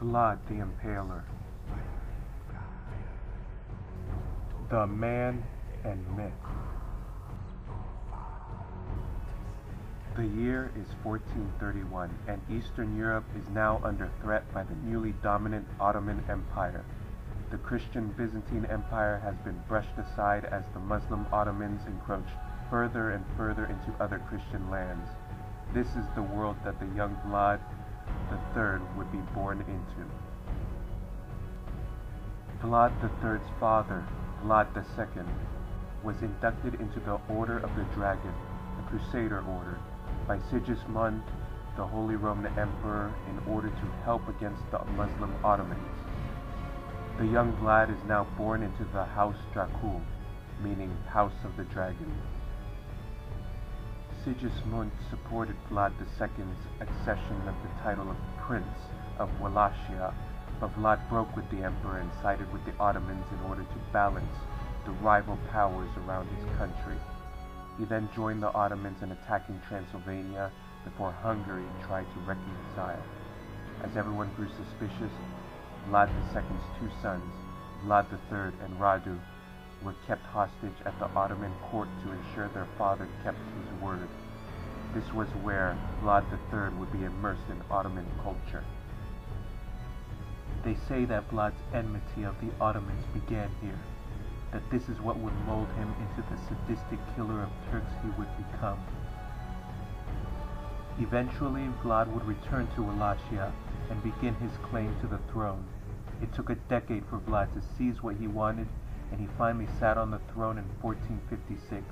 Vlad the Impaler. The Man and Myth. The year is 1431, and Eastern Europe is now under threat by the newly dominant Ottoman Empire. The Christian Byzantine Empire has been brushed aside as the Muslim Ottomans encroach further and further into other Christian lands. This is the world that the young Vlad III would be born into. Vlad III's father, Vlad II, was inducted into the Order of the Dragon, the Crusader order, by Sigismund, the Holy Roman Emperor, in order to help against the Muslim Ottomans. The young Vlad is now born into the House Dracul, meaning House of the Dragon. Sigismund supported Vlad II's accession of the title of Prince of Wallachia, but Vlad broke with the emperor and sided with the Ottomans in order to balance the rival powers around his country. He then joined the Ottomans in attacking Transylvania before Hungary tried to reconcile. As everyone grew suspicious, Vlad II's two sons, Vlad III and Radu, were kept hostage at the Ottoman court to ensure their father kept his word. This was where Vlad III would be immersed in Ottoman culture. They say that Vlad's enmity of the Ottomans began here, that this is what would mold him into the sadistic killer of Turks he would become. Eventually, Vlad would return to Wallachia and begin his claim to the throne. It took a decade for Vlad to seize what he wanted, and he finally sat on the throne in 1456,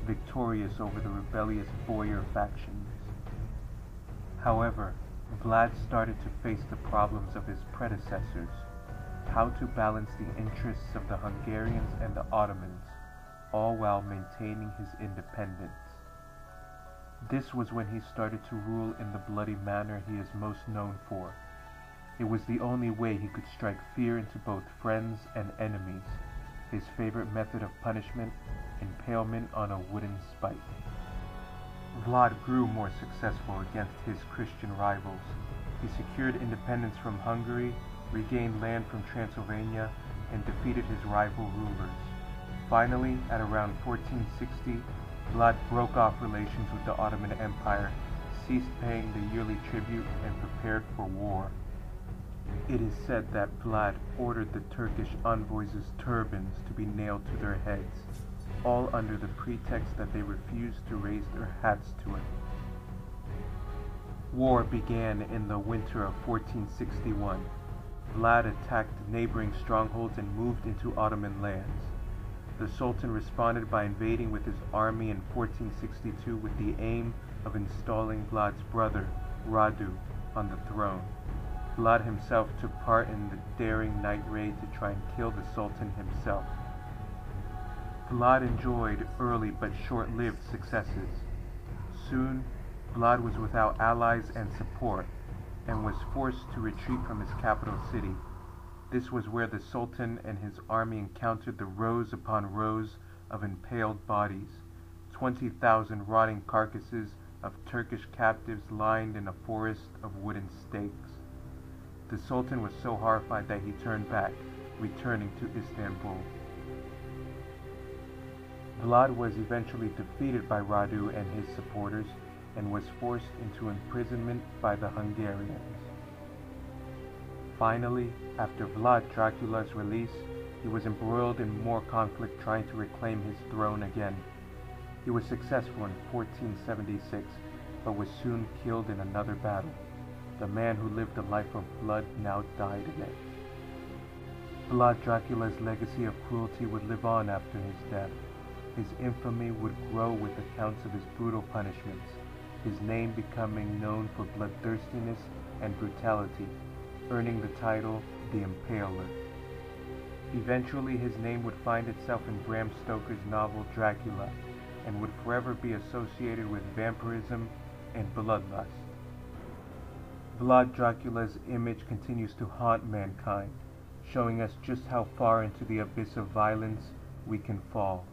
victorious over the rebellious Boyar factions. However, Vlad started to face the problems of his predecessors, how to balance the interests of the Hungarians and the Ottomans, all while maintaining his independence. This was when he started to rule in the bloody manner he is most known for. It was the only way he could strike fear into both friends and enemies. His favorite method of punishment, impalement on a wooden spike. Vlad grew more successful against his Christian rivals. He secured independence from Hungary, regained land from Transylvania, and defeated his rival rulers. Finally, at around 1460, Vlad broke off relations with the Ottoman Empire, ceased paying the yearly tribute, and prepared for war. It is said that Vlad ordered the Turkish envoys' turbans to be nailed to their heads, all under the pretext that they refused to raise their hats to him. War began in the winter of 1461. Vlad attacked neighboring strongholds and moved into Ottoman lands. The Sultan responded by invading with his army in 1462 with the aim of installing Vlad's brother, Radu, on the throne. Vlad himself took part in the daring night raid to try and kill the Sultan himself. Vlad enjoyed early but short-lived successes. Soon, Vlad was without allies and support, and was forced to retreat from his capital city. This was where the Sultan and his army encountered the rows upon rows of impaled bodies, 20,000 rotting carcasses of Turkish captives lined in a forest of wooden stakes. The Sultan was so horrified that he turned back, returning to Istanbul. Vlad was eventually defeated by Radu and his supporters, and was forced into imprisonment by the Hungarians. Finally, after Vlad Dracula's release, he was embroiled in more conflict trying to reclaim his throne again. He was successful in 1476, but was soon killed in another battle. The man who lived a life of blood now died in it. Vlad Dracula's legacy of cruelty would live on after his death. His infamy would grow with accounts of his brutal punishments, his name becoming known for bloodthirstiness and brutality, earning the title the Impaler. Eventually, his name would find itself in Bram Stoker's novel Dracula, and would forever be associated with vampirism and bloodlust. Vlad Dracula's image continues to haunt mankind, showing us just how far into the abyss of violence we can fall.